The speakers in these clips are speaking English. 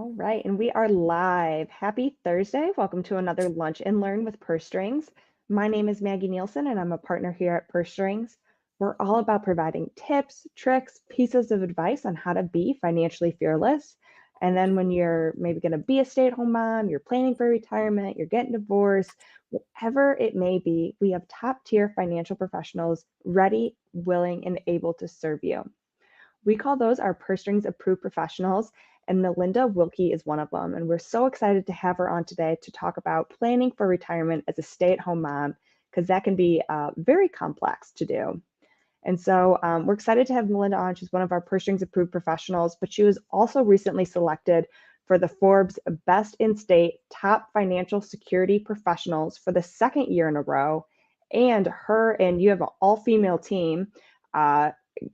All right, and we are live. Happy Thursday. Welcome to another Lunch and Learn with Purse Strings. My name is Maggie Nielsen, and I'm a partner here at Purse Strings. We're all about providing tips, tricks, pieces of advice on how to be financially fearless. And then when you're maybe going to be a stay-at-home mom, you're planning for retirement, you're getting divorced, whatever it may be, we have top-tier financial professionals ready, willing, and able to serve you. We call those our Purse Strings approved professionals, and Melinda Wilke is one of them. And we're so excited to have her on today to talk about planning for retirement as a stay-at-home mom, because that can be very complex to do. And so we're excited to have Melinda on. She's one of our Purse Strings approved professionals, but she was also recently selected for the Forbes Best in State Top Financial Security Professionals for the second year in a row. And you have an all-female team,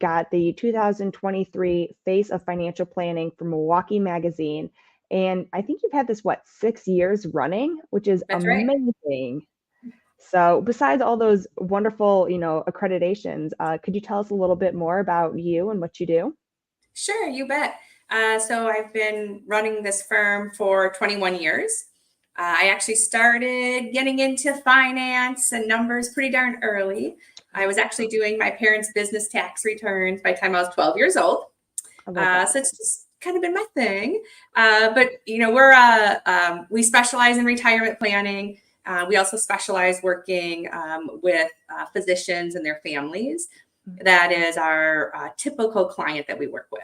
got the 2023 Face of Financial Planning from Milwaukee Magazine. And I think you've had this, 6 years running, which is That's amazing. Right. So besides all those wonderful, accreditations, could you tell us a little bit more about you and what you do? Sure, you bet. So I've been running this firm for 21 years. I actually started getting into finance and numbers pretty darn early. I was actually doing my parents' business tax returns by the time I was 12 years old. So it's just kind of been my thing. But we specialize in retirement planning. We also specialize working with physicians and their families. That is our typical client that we work with.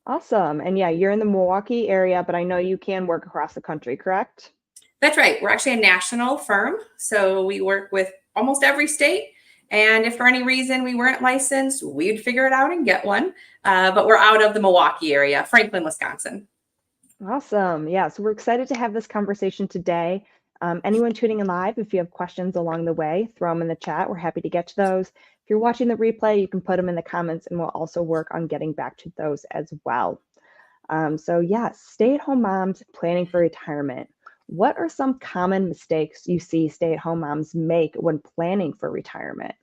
Awesome. And yeah, you're in the Milwaukee area, but I know you can work across the country, correct? That's right. We're actually a national firm. So we work with almost every state. And if for any reason we weren't licensed, we'd figure it out and get one. But we're out of the Milwaukee area, Franklin, Wisconsin. Awesome. Yeah, so we're excited to have this conversation today. Anyone tuning in live, if you have questions along the way, throw them in the chat. We're happy to get to those. If you're watching the replay, you can put them in the comments and we'll also work on getting back to those as well. So yeah, stay-at-home moms planning for retirement. What are some common mistakes you see stay-at-home moms make when planning for retirement?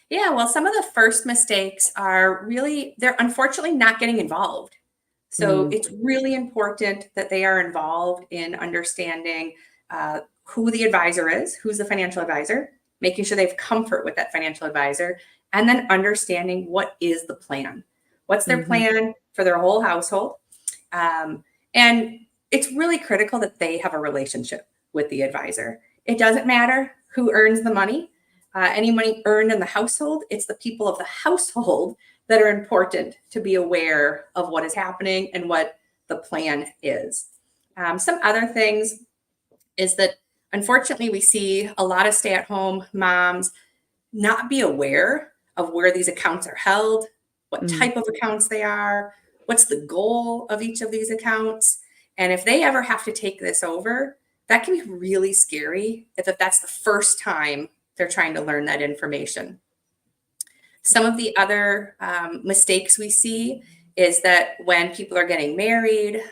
Yeah, well, some of the first mistakes are they're unfortunately not getting involved. So it's really important that they are involved in understanding who the advisor is, who's the financial advisor, making sure they have comfort with that financial advisor, and then understanding what is the plan. What's their plan for their whole household? And it's really critical that they have a relationship with the advisor. It doesn't matter who earns the money. Any money earned in the household, it's the people of the household that are important to be aware of what is happening and what the plan is. Some other things is that, unfortunately, we see a lot of stay-at-home moms not be aware of where these accounts are held, what type of accounts they are, what's the goal of each of these accounts. And if they ever have to take this over, that can be really scary if that's the first time they're trying to learn that information. Some of the other mistakes we see is that when people are getting married,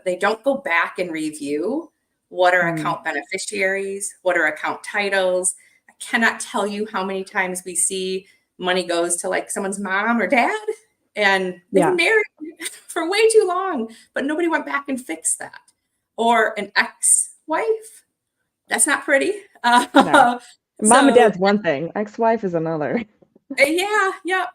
they don't go back and review what are account beneficiaries, what are account titles. I cannot tell you how many times we see money goes to like someone's mom or dad, and they've been married for way too long, but nobody went back and fixed that. Or an ex-wife. That's not pretty. No. Mom and dad's one thing, ex-wife is another. Yeah.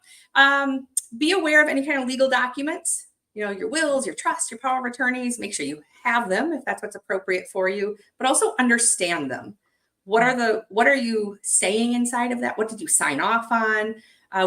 Be aware of any kind of legal documents, your wills, your trusts, your power of attorneys. Make sure you have them if that's what's appropriate for you, but also understand them. What are you saying inside of that? What did you sign off on?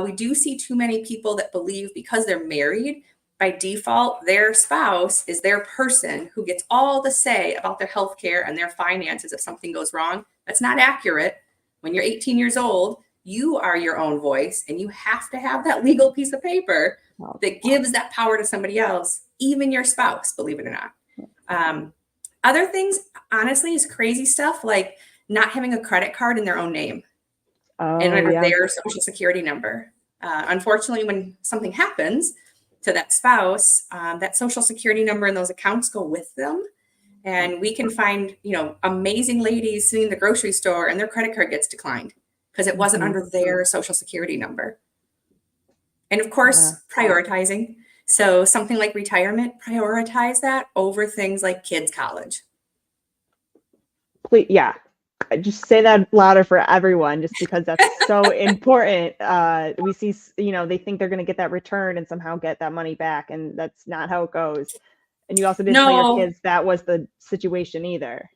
We do see too many people that believe because they're married, by default, their spouse is their person who gets all the say about their health care and their finances if something goes wrong. That's not accurate. When you're 18 years old, you are your own voice, and you have to have that legal piece of paper that gives that power to somebody else, even your spouse, believe it or not. Other things, honestly, is crazy stuff like not having a credit card in their own name and under their social security number. Unfortunately, when something happens to that spouse, that social security number and those accounts go with them. And we can find, amazing ladies sitting in the grocery store and their credit card gets declined because it wasn't under their social security number. And of course, prioritizing. So something like retirement, prioritize that over things like kids' college. Please, yeah. Just say that louder for everyone, just because that's so important. We see, they think they're going to get that return and somehow get that money back, and that's not how it goes. And you also didn't tell your No, kids that was the situation either.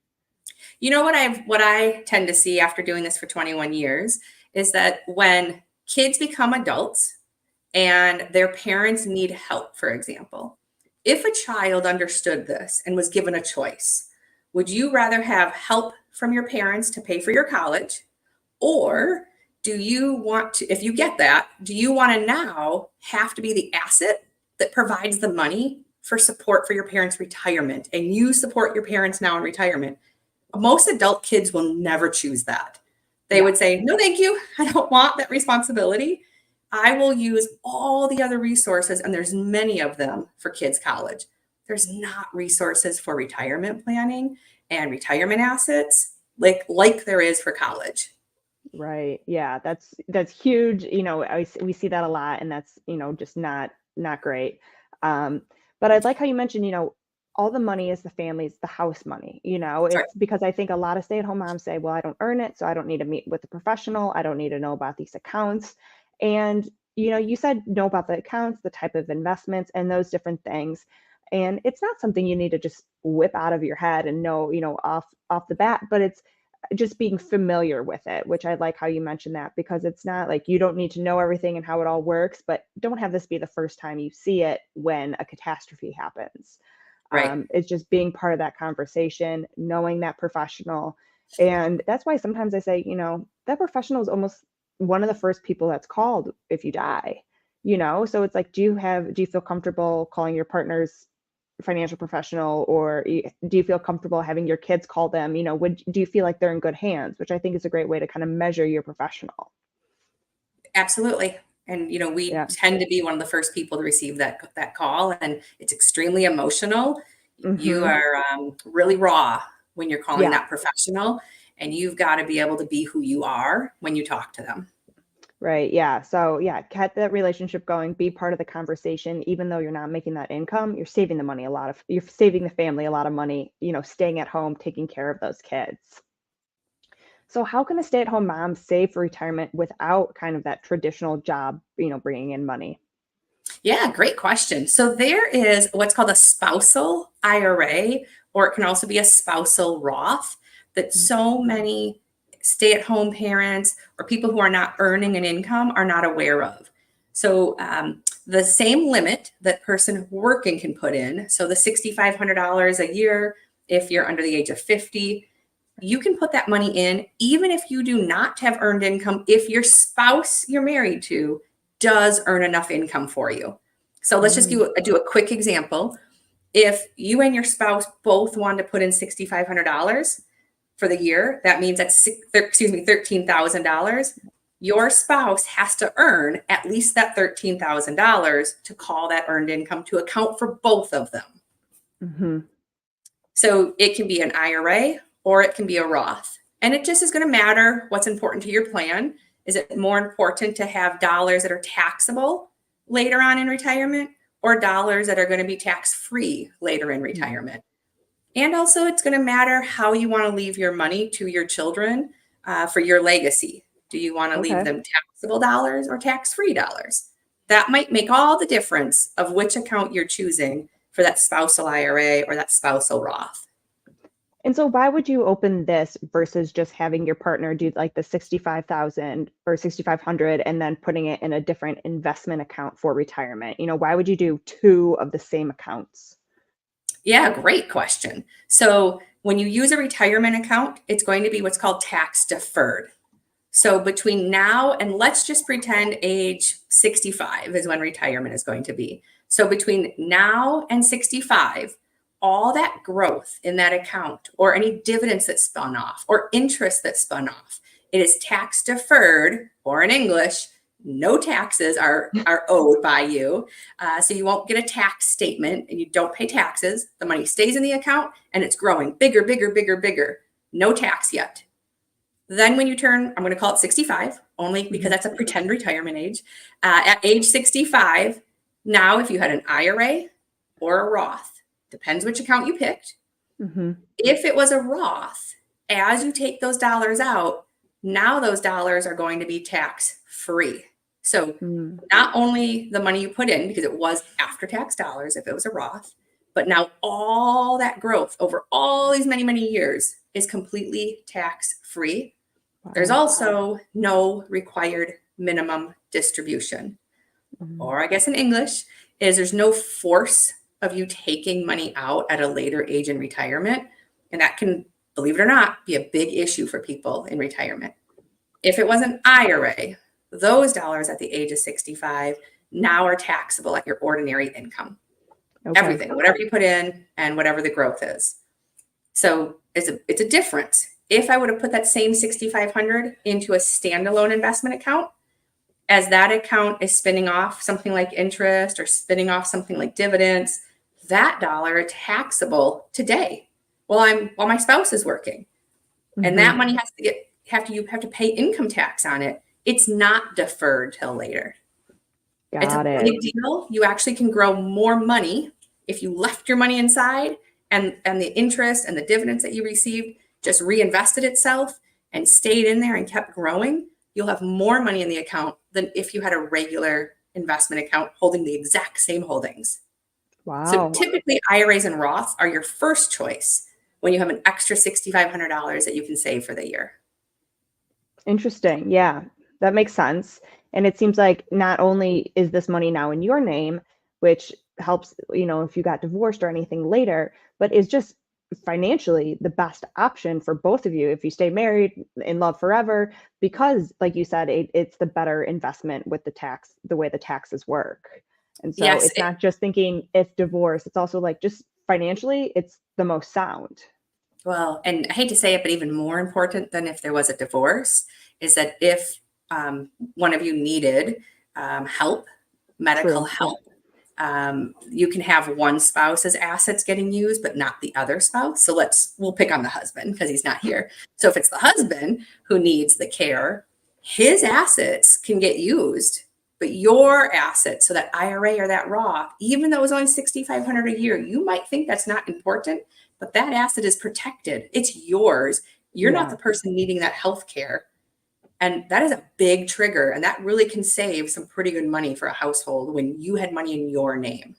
you know what I tend to see after doing this for 21 years is that when kids become adults and their parents need help, for example, if a child understood this and was given a choice, would you rather have help from your parents to pay for your college? Or do you want to, if you get that, do you want to now have to be the asset that provides the money for support for your parents' retirement, and you support your parents now in retirement? Most adult kids will never choose that. They would say, no, thank you. I don't want that responsibility. I will use all the other resources, and there's many of them for kids' college. There's not resources for retirement planning and retirement assets like there is for college. Right. Yeah, that's huge. We see that a lot, and that's, just not great. But I like how you mentioned, all the money is the family's, the house money. Sorry. It's because I think a lot of stay-at-home moms say, well, I don't earn it, so I don't need to meet with a professional. I don't need to know about these accounts. And, you said know about the accounts, the type of investments, and those different things. And it's not something you need to just whip out of your head and know, off the bat, but it's just being familiar with it, which I like how you mentioned that, because it's not like you don't need to know everything and how it all works, but don't have this be the first time you see it when a catastrophe happens. Right. It's just being part of that conversation, knowing that professional. And that's why sometimes I say, that professional is almost one of the first people that's called if you die, so it's like, do you feel comfortable calling your partner's financial professional, or do you feel comfortable having your kids call them? Do you feel like they're in good hands, which I think is a great way to kind of measure your professional. Absolutely. And we Yeah. tend to be one of the first people to receive that call, and it's extremely emotional. You Mm-hmm. are really raw when you're calling Yeah. that professional, and you've got to be able to be who you are when you talk to them. Right. Yeah. So yeah, get that relationship going, be part of the conversation. Even though you're not making that income, you're saving the family a lot of money, staying at home, taking care of those kids. So how can a stay-at-home mom save for retirement without kind of that traditional job, bringing in money? Yeah, great question. So there is what's called a spousal IRA, or it can also be a spousal Roth, that so many stay-at-home parents or people who are not earning an income are not aware of. So the same limit that person working can put in, so the $6,500 a year if you're under the age of 50, you can put that money in even if you do not have earned income, if your spouse you're married to does earn enough income for you. So let's just do a quick example. If you and your spouse both want to put in $6,500 for the year, that means that's $13,000. Your spouse has to earn at least that $13,000 to call that earned income to account for both of them. Mm-hmm. So it can be an IRA or it can be a Roth. And it just is going to matter what's important to your plan. Is it more important to have dollars that are taxable later on in retirement, or dollars that are going to be tax-free later in retirement? And also, it's going to matter how you want to leave your money to your children for your legacy. Do you want to leave Okay. them taxable dollars or tax-free dollars? That might make all the difference of which account you're choosing for that spousal IRA or that spousal Roth. And so why would you open this versus just having your partner do like the 65,000 or 6,500 and then putting it in a different investment account for retirement? Why would you do two of the same accounts? Yeah, great question. So when you use a retirement account, it's going to be what's called tax deferred. So between now and let's just pretend age 65 is when retirement is going to be. So between now and 65, all that growth in that account, or any dividends that spun off, or interest that spun off, it is tax deferred, or in English, no taxes are owed by you. So you won't get a tax statement and you don't pay taxes. The money stays in the account and it's growing bigger, bigger, bigger, bigger. No tax yet. Then when you turn, I'm going to call it 65, only because that's a pretend retirement age. At age 65, Now, if you had an IRA or a Roth, depends which account you picked. If it was a Roth, as you take those dollars out, now those dollars are going to be tax free. So not only the money you put in, because it was after tax dollars if it was a Roth, but now all that growth over all these many, many years is completely tax free. Wow. There's also no required minimum distribution. Or I guess in English is there's no force of you taking money out at a later age in retirement. And that can, believe it or not, be a big issue for people in retirement. If it was an IRA, those dollars at the age of 65 now are taxable at your ordinary income. Okay. Everything, whatever you put in and whatever the growth is. So it's a difference. If I would have put that same $6,500 into a standalone investment account, as that account is spinning off something like interest or spinning off something like dividends, that dollar is taxable today while my spouse is working. And that money has to you have to pay income tax on it. It's not deferred till later. It's a big deal. You actually can grow more money if you left your money inside and the interest and the dividends that you received just reinvested itself and stayed in there and kept growing. You'll have more money in the account than if you had a regular investment account holding the exact same holdings. Wow. So typically IRAs and Roths are your first choice when you have an extra $6,500 that you can save for the year. Interesting. Yeah, that makes sense. And it seems like not only is this money now in your name, which helps, if you got divorced or anything later, but is just financially the best option for both of you if you stay married in love forever, because like you said, it's the better investment with the way the taxes work. And so it's not just thinking if divorce, it's also like just financially, it's the most sound. Well, and I hate to say it, but even more important than if there was a divorce is that if one of you needed help, medical help, you can have one spouse's assets getting used, but not the other spouse. So we'll pick on the husband because he's not here. So if it's the husband who needs the care, his assets can get used, but your assets, so that IRA or that Roth, even though it was only $6,500 a year, you might think that's not important, but that asset is protected. It's yours. You're not the person needing that health care. And that is a big trigger. And that really can save some pretty good money for a household when you had money in your name.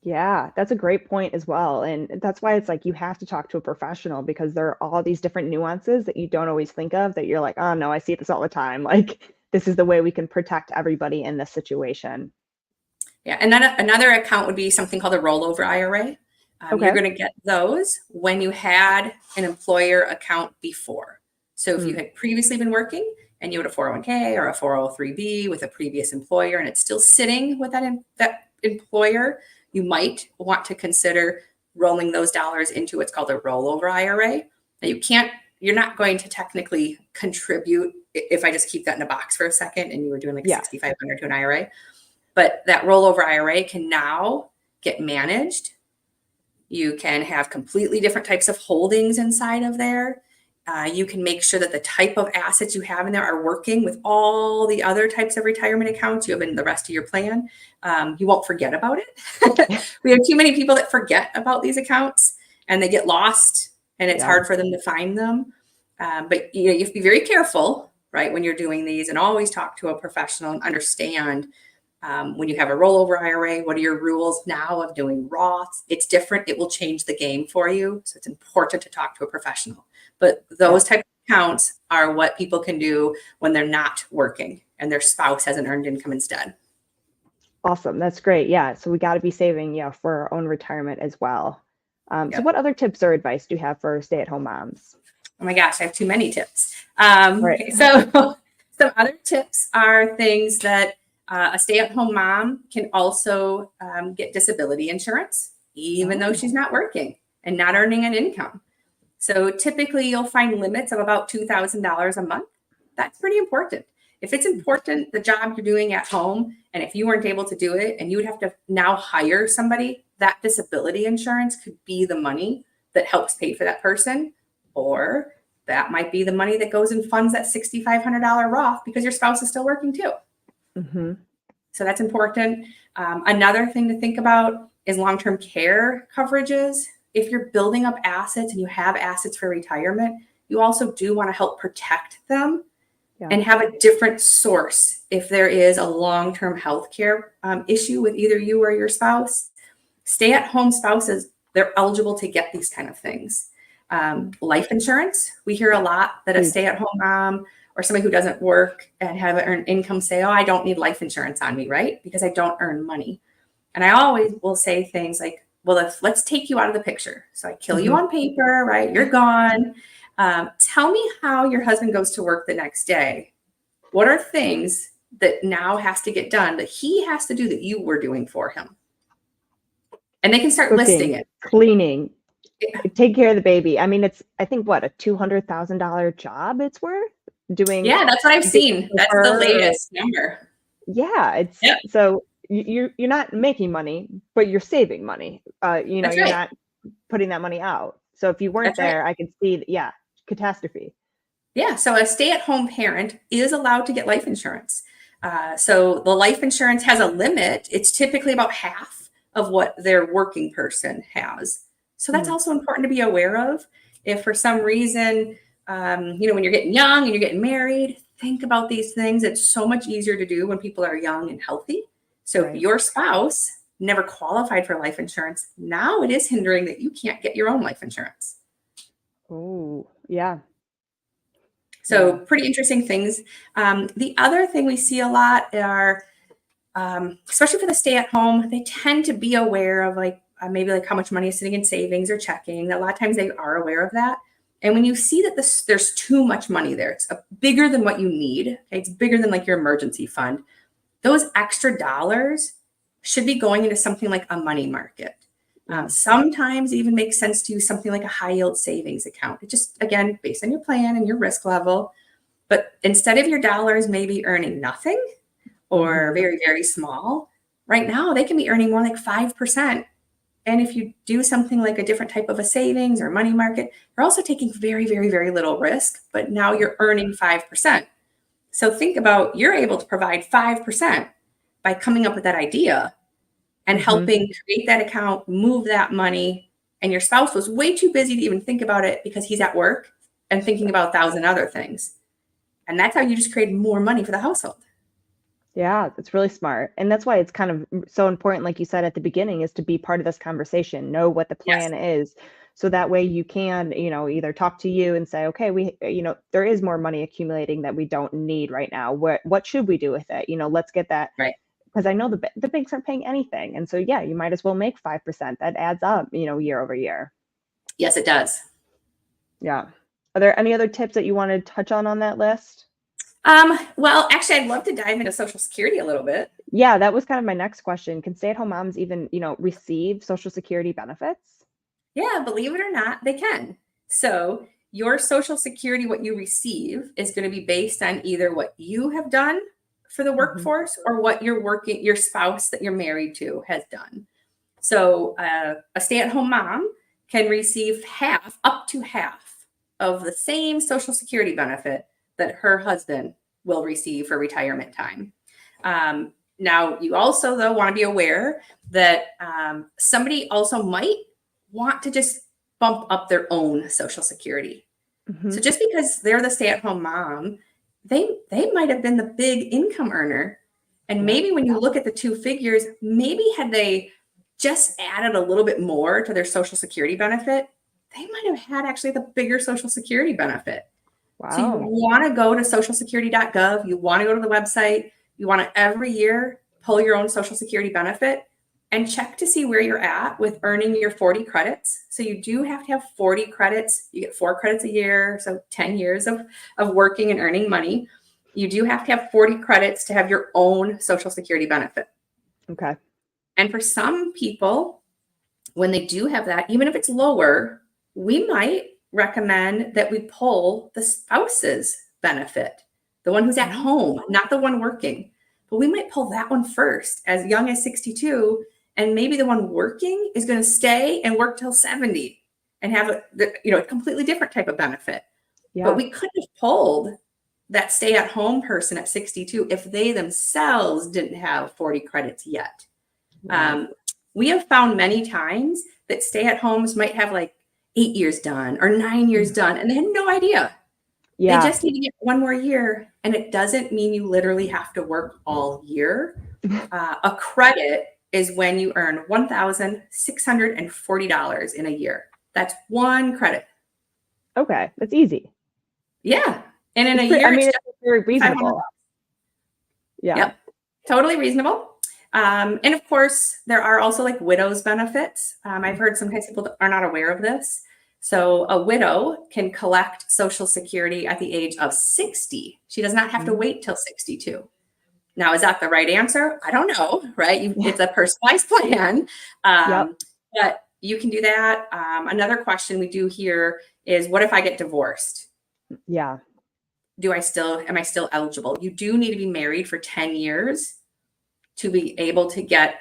Yeah, that's a great point as well. And that's why it's like you have to talk to a professional, because there are all these different nuances that you don't always think of that you're like, oh no, I see this all the time. Like this is the way we can protect everybody in this situation. Yeah. And then another account would be something called a rollover IRA. You're going to get those when you had an employer account before. So if you had previously been working and you had a 401k or a 403b with a previous employer and it's still sitting with that employer, you might want to consider rolling those dollars into what's called a rollover IRA. Now you're not going to technically contribute if I just keep that in a box for a second and you were doing like $6,500 to an IRA, but that rollover IRA can now get managed. You can have completely different types of holdings inside of there. You can make sure that the type of assets you have in there are working with all the other types of retirement accounts you have in the rest of your plan. You won't forget about it. We have too many people that forget about these accounts and they get lost and it's hard for them to find them. But you have to be very careful, right, when you're doing these, and always talk to a professional and understand when you have a rollover IRA, what are your rules now of doing Roths? It's different. It will change the game for you. So it's important to talk to a professional. But those type of accounts are what people can do when they're not working and their spouse has an earned income instead. Awesome. That's great. Yeah. So we got to be saving, for our own retirement as well. So what other tips or advice do you have for stay-at-home moms? Oh my gosh, I have too many tips. So some other tips are things that a stay-at-home mom can also get disability insurance, even though she's not working and not earning an income. So typically you'll find limits of about $2,000 a month. That's pretty important. If it's important, the job you're doing at home, and if you weren't able to do it and you would have to now hire somebody, that disability insurance could be the money that helps pay for that person. Or that might be the money that goes and funds that $6,500 Roth because your spouse is still working too. So that's important. Another thing to think about is long-term care coverages. If you're building up assets and you have assets for retirement, you also do want to help protect them and have a different source if there is a long-term healthcare issue with either you or your spouse. Stay-at-home spouses, they're eligible to get these kind of things. Life insurance, we hear a lot that a stay-at-home mom or somebody who doesn't work and have earned income say, oh, I don't need life insurance on me, right? Because I don't earn money. And I always will say things like, well, let's take you out of the picture. So I kill you on paper, right? You're gone. Tell me how your husband goes to work the next day. What are things that now has to get done that he has to do that you were doing for him? And they can start listing it. Cleaning, take care of the baby. I mean, it's, I think, what, a $200,000 job it's worth doing. Yeah, that's what I've seen. That's the latest number. Yeah, it's so you're not making money, but you're saving money. You're not putting that money out. So if you weren't there, I could see that, catastrophe. Yeah, so a stay-at-home parent is allowed to get life insurance. So the life insurance has a limit. It's typically about half of what their working person has. So that's also important to be aware of. If for some reason, when you're getting young and you're getting married, think about these things. It's so much easier to do when people are young and healthy. So if your spouse never qualified for life insurance, now it is hindering that you can't get your own life insurance. Oh, yeah. So pretty interesting things. The other thing we see a lot are, especially for the stay-at-home, they tend to be aware of maybe how much money is sitting in savings or checking. A lot of times they are aware of that. And when you see that there's too much money there, it's bigger than what you need. Okay? It's bigger than your emergency fund. Those extra dollars should be going into something like a money market. Sometimes it even makes sense to use something like a high yield savings account. It just, again, based on your plan and your risk level. But instead of your dollars maybe earning nothing or very, very small, right now they can be earning more like 5%. And if you do something like a different type of a savings or money market, you're also taking very, very, very little risk, but now you're earning 5%. So think about, you're able to provide 5% by coming up with that idea and helping create that account, move that money. And your spouse was way too busy to even think about it because he's at work and thinking about 1,000 other things. And that's how you just create more money for the household. Yeah, that's really smart. And that's why it's kind of so important, like you said at the beginning, is to be part of this conversation, know what the plan is. So that way you can, either talk to you and say, okay, there is more money accumulating that we don't need right now. What should we do with it? Let's get that. Right. Because I know the banks aren't paying anything. And so, you might as well make 5%. That adds up, year over year. Yes, it does. Yeah. Are there any other tips that you want to touch on that list? Well, actually, I'd love to dive into Social Security a little bit. Yeah, that was kind of my next question. Can stay-at-home moms even, receive Social Security benefits? Yeah, believe it or not, they can. So your Social Security, what you receive, is going to be based on either what you have done for the workforce or what your spouse that you're married to has done. So a stay-at-home mom can receive up to half of the same Social Security benefit that her husband will receive for retirement time. Now, you also, though, want to be aware that somebody also might want to just bump up their own Social Security. So just because they're the stay-at-home mom, they might have been the big income earner. And maybe when you look at the two figures, maybe had they just added a little bit more to their Social Security benefit, they might have had actually the bigger Social Security benefit. Wow. So you want to go to socialsecurity.gov. You want to go to the website. You want to every year pull your own Social Security benefit and check to see where you're at with earning your 40 credits. So you do have to have 40 credits. You get 4 credits a year, so 10 years of working and earning money. You do have to have 40 credits to have your own Social Security benefit. Okay. And for some people, when they do have that, even if it's lower, we might recommend that we pull the spouse's benefit, the one who's at home, not the one working. But we might pull that one first, as young as 62, and maybe the one working is going to stay and work till 70 and have a completely different type of benefit. Yeah. But we could have pulled that stay-at-home person at 62 if they themselves didn't have 40 credits yet. Right. We have found many times that stay-at-homes might have like 8 years done or 9 years done, and they had no idea. They Yeah. just need to get one more year, and it doesn't mean you literally have to work all year. A credit is when you earn $1,640 in a year. That's one credit. Okay. That's easy. Yeah. And in a I year, mean, it's it's very just $500. reasonable. Yeah. Yep. Totally reasonable. And of course, there are also like widow's benefits. I've heard sometimes people are not aware of this. So a widow can collect Social Security at the age of 60. She does not have to wait till 62. Now, is that the right answer? I don't know, right? It's a personalized plan. Yep. But you can do that. Another question we do here is, what if I get divorced? Yeah. Am I still eligible? You do need to be married for 10 years to be able to get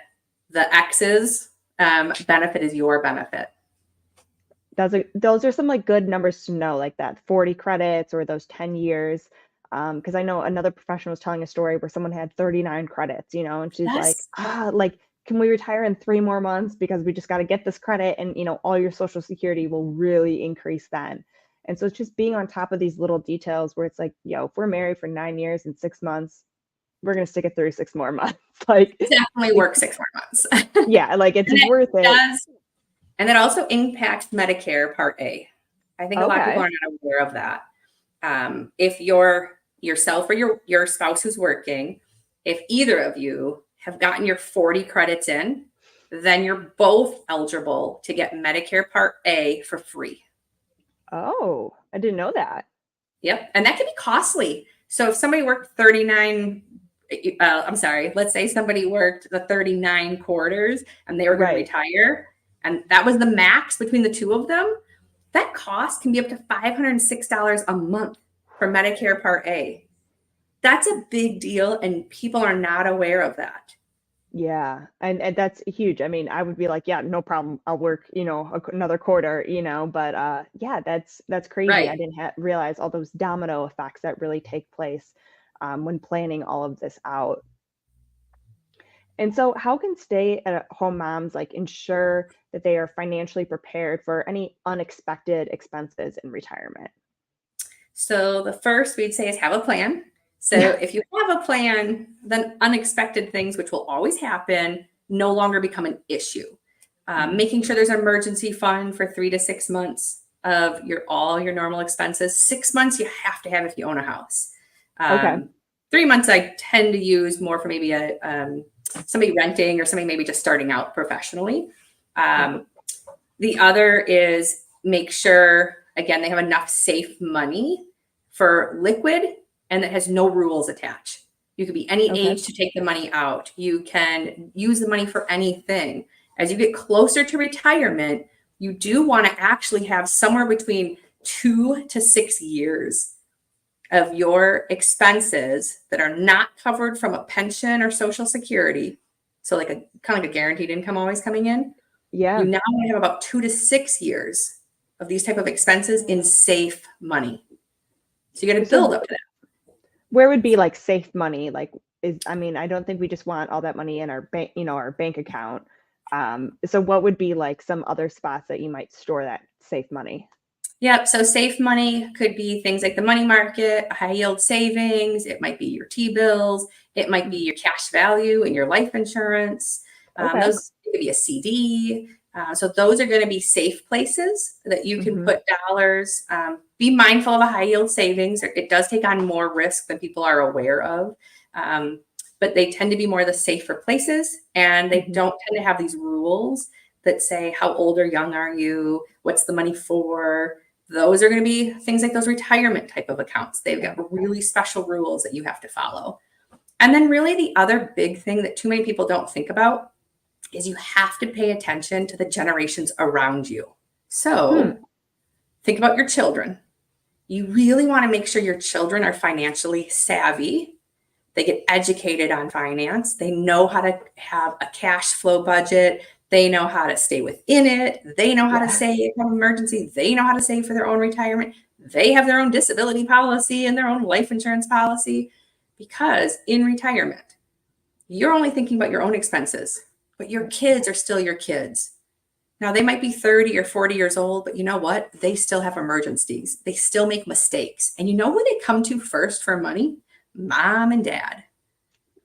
the ex's benefit is your benefit. Those are some like good numbers to know, like that 40 credits or those 10 years. Because I know another professional was telling a story where someone had 39 credits, and she's like, like, can we retire in 3 more months because we just got to get this credit, and all your Social Security will really increase then. And so it's just being on top of these little details where it's like, if we're married for 9 years and 6 months, we're gonna stick it through 6 more months. Like, definitely work 6 more months. Yeah, like it's worth it. And that also impacts Medicare Part A. I think a lot of people are not aware of that. If yourself or your spouse who's working, if either of you have gotten your 40 credits in, then you're both eligible to get Medicare Part A for free. Oh, I didn't know that. Yep. And that can be costly. So if somebody worked let's say somebody worked the 39 quarters and they were going to retire, and that was the max between the two of them, that cost can be up to $506 a month for Medicare Part A. That's a big deal, and people are not aware of that. Yeah, and that's huge. I mean, I would be like, yeah, no problem. I'll work, another quarter, but yeah, that's crazy. Right. I didn't realize all those domino effects that really take place when planning all of this out. And so how can stay-at-home moms like ensure that they are financially prepared for any unexpected expenses in retirement? So the first we'd say is have a plan. So if you have a plan, then unexpected things, which will always happen, no longer become an issue. Making sure there's an emergency fund for 3 to 6 months of all your normal expenses. 6 months you have to have if you own a house. 3 months I tend to use more for maybe somebody renting or somebody maybe just starting out professionally. The other is make sure, again, they have enough safe money for liquid and that has no rules attached. You could be any age to take the money out. You can use the money for anything. As you get closer to retirement, you do want to actually have somewhere between 2 to 6 years of your expenses that are not covered from a pension or Social Security. So like kind of like a guaranteed income always coming in. Yeah. You now have about 2 to 6 years of these type of expenses in safe money. So you got to build up to that. Where would be like safe money? Like I don't think we just want all that money in our bank, our bank account. So what would be like some other spots that you might store that safe money? Yeah, so safe money could be things like the money market, high yield savings. It might be your T-bills. It might be your cash value and your life insurance. Those could be a CD. So those are going to be safe places that you can put dollars. Be mindful of a high yield savings. It does take on more risk than people are aware of. But they tend to be more the safer places, and they don't tend to have these rules that say how old or young are you, what's the money for. Those are going to be things like those retirement type of accounts. They've got really special rules that you have to follow. And then really the other big thing that too many people don't think about is you have to pay attention to the generations around you. So think about your children. You really want to make sure your children are financially savvy. They get educated on finance. They know how to have a cash flow budget. They know how to stay within it. They know how to save for emergency. They know how to save for their own retirement. They have their own disability policy and their own life insurance policy, because in retirement, you're only thinking about your own expenses, but your kids are still your kids. Now, they might be 30 or 40 years old, but you know what? They still have emergencies. They still make mistakes. And you know who they come to first for money? Mom and dad.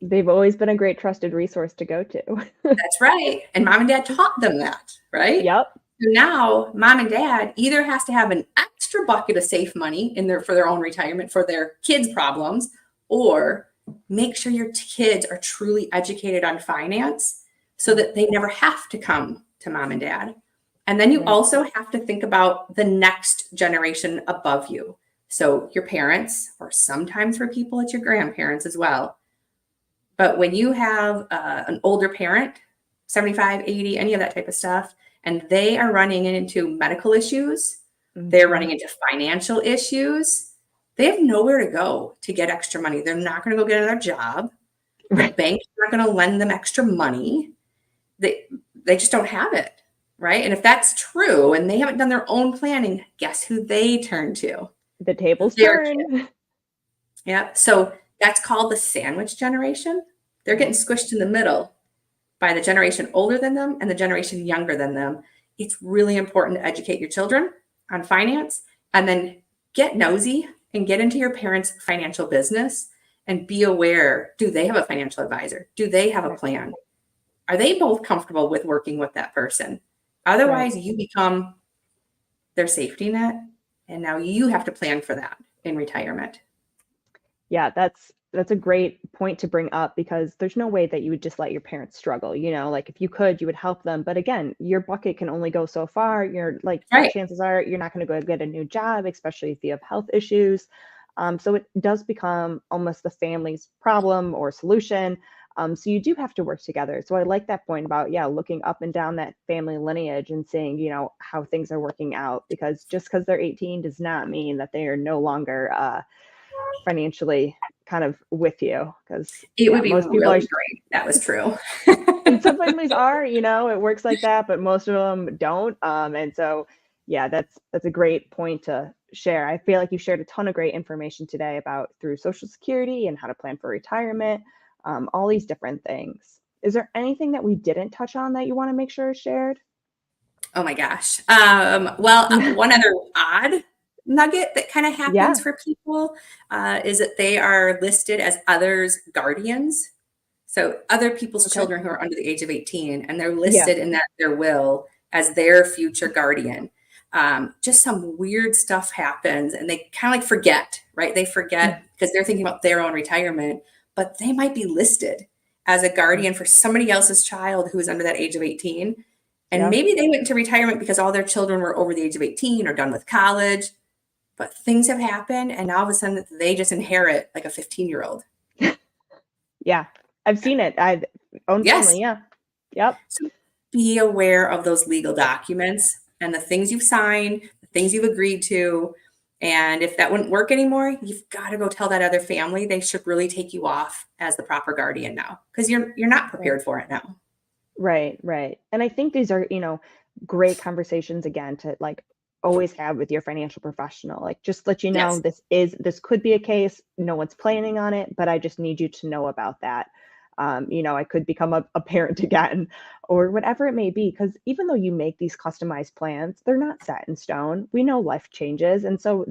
They've always been a great trusted resource to go to. That's right. And mom and dad taught them that, right? Yep. So now mom and dad either has to have an extra bucket of safe money in there for their own retirement for their kids' problems, or make sure your kids are truly educated on finance so that they never have to come to mom and dad. And then you also have to think about the next generation above you. So your parents, or sometimes for people, it's your grandparents as well. But when you have an older parent, 75, 80, any of that type of stuff, and they are running into medical issues, they're running into financial issues, they have nowhere to go to get extra money. They're not going to go get another job. The bank's not going to lend them extra money. They just don't have it, right? And if that's true and they haven't done their own planning, guess who they turn to? The tables turn. Yeah. So that's called the sandwich generation. They're getting squished in the middle by the generation older than them and the generation younger than them. It's really important to educate your children on finance, and then get nosy and get into your parents' financial business and be aware. Do they have a financial advisor? Do they have a plan? Are they both comfortable with working with that person? Otherwise, you become their safety net, and now you have to plan for that in retirement. Yeah, that's a great point to bring up, because there's no way that you would just let your parents struggle. Like if you could, you would help them. But again, your bucket can only go so far. You're like, chances are you're not going to go get a new job, especially if you have health issues. So it does become almost the family's problem or solution. So you do have to work together. So I like that point about, looking up and down that family lineage and seeing, how things are working out, because just because they're 18 does not mean that they are no longer financially kind of with you, because it would be most people really great. That was true. And some families are, it works like that, but most of them don't. And so, that's a great point to share. I feel like you shared a ton of great information today about through Social Security and how to plan for retirement, all these different things. Is there anything that we didn't touch on that you want to make sure is shared? Oh my gosh. Well, one other odd nugget that kind of happens for people is that they are listed as others' guardians. So other people's children who are under the age of 18, and they're listed in their will as their future guardian. Just some weird stuff happens, and they kind of like forget, right? They forget because they're thinking about their own retirement, but they might be listed as a guardian for somebody else's child who is under that age of 18. And maybe they went into retirement because all their children were over the age of 18 or done with college. But things have happened, and all of a sudden they just inherit like a 15-year-old. Yeah, I've seen it. I've owned family. Yeah. Yep. So be aware of those legal documents and the things you've signed, the things you've agreed to. And if that wouldn't work anymore, you've got to go tell that other family. They should really take you off as the proper guardian now, because you're not prepared for it now. Right. And I think these are, great conversations, again, to like always have with your financial professional. Like, just let you know, this could be a case. No one's planning on it, but I just need you to know about that. I could become a parent again, or whatever it may be, because even though you make these customized plans, they're not set in stone. We know life changes. And so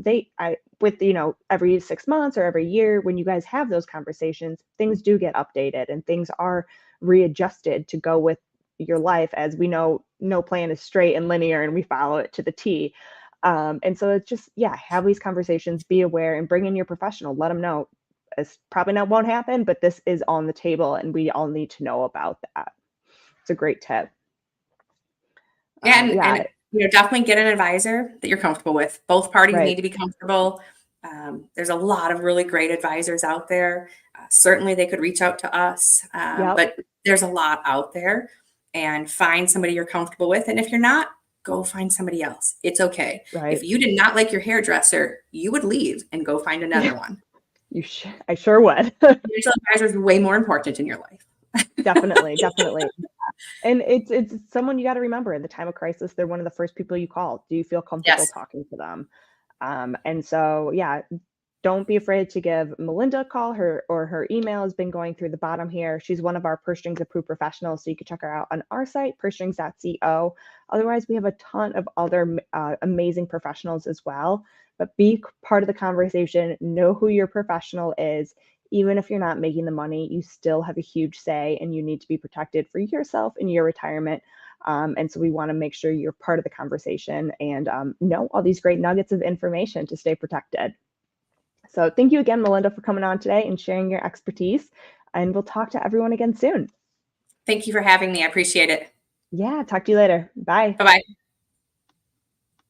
every 6 months or every year, when you guys have those conversations, things do get updated and things are readjusted to go with your life. As we know, no plan is straight and linear, and we follow it to the T. And so it's just, have these conversations, be aware, and bring in your professional. Let them know it's probably won't happen, but this is on the table, and we all need to know about that. It's a great tip. And definitely get an advisor that you're comfortable with. Both parties need to be comfortable. There's a lot of really great advisors out there. Certainly they could reach out to us, but there's a lot out there, and find somebody you're comfortable with. And if you're not, go find somebody else. It's okay. Right. If you did not like your hairdresser, you would leave and go find another one. I sure would. Financial advisor is way more important in your life. Definitely. And it's someone you got to remember in the time of crisis. They're one of the first people you call. Do you feel comfortable talking to them? And so, yeah, don't be afraid to give Melinda a call. Her email has been going through the bottom here. She's one of our Purse Strings approved professionals, so you can check her out on our site, pursestrings.co. Otherwise, we have a ton of other amazing professionals as well. But be part of the conversation. Know who your professional is. Even if you're not making the money, you still have a huge say, and you need to be protected for yourself and your retirement. And so we want to make sure you're part of the conversation and know all these great nuggets of information to stay protected. So thank you again, Melinda, for coming on today and sharing your expertise. And we'll talk to everyone again soon. Thank you for having me. I appreciate it. Yeah, talk to you later. Bye. Bye-bye.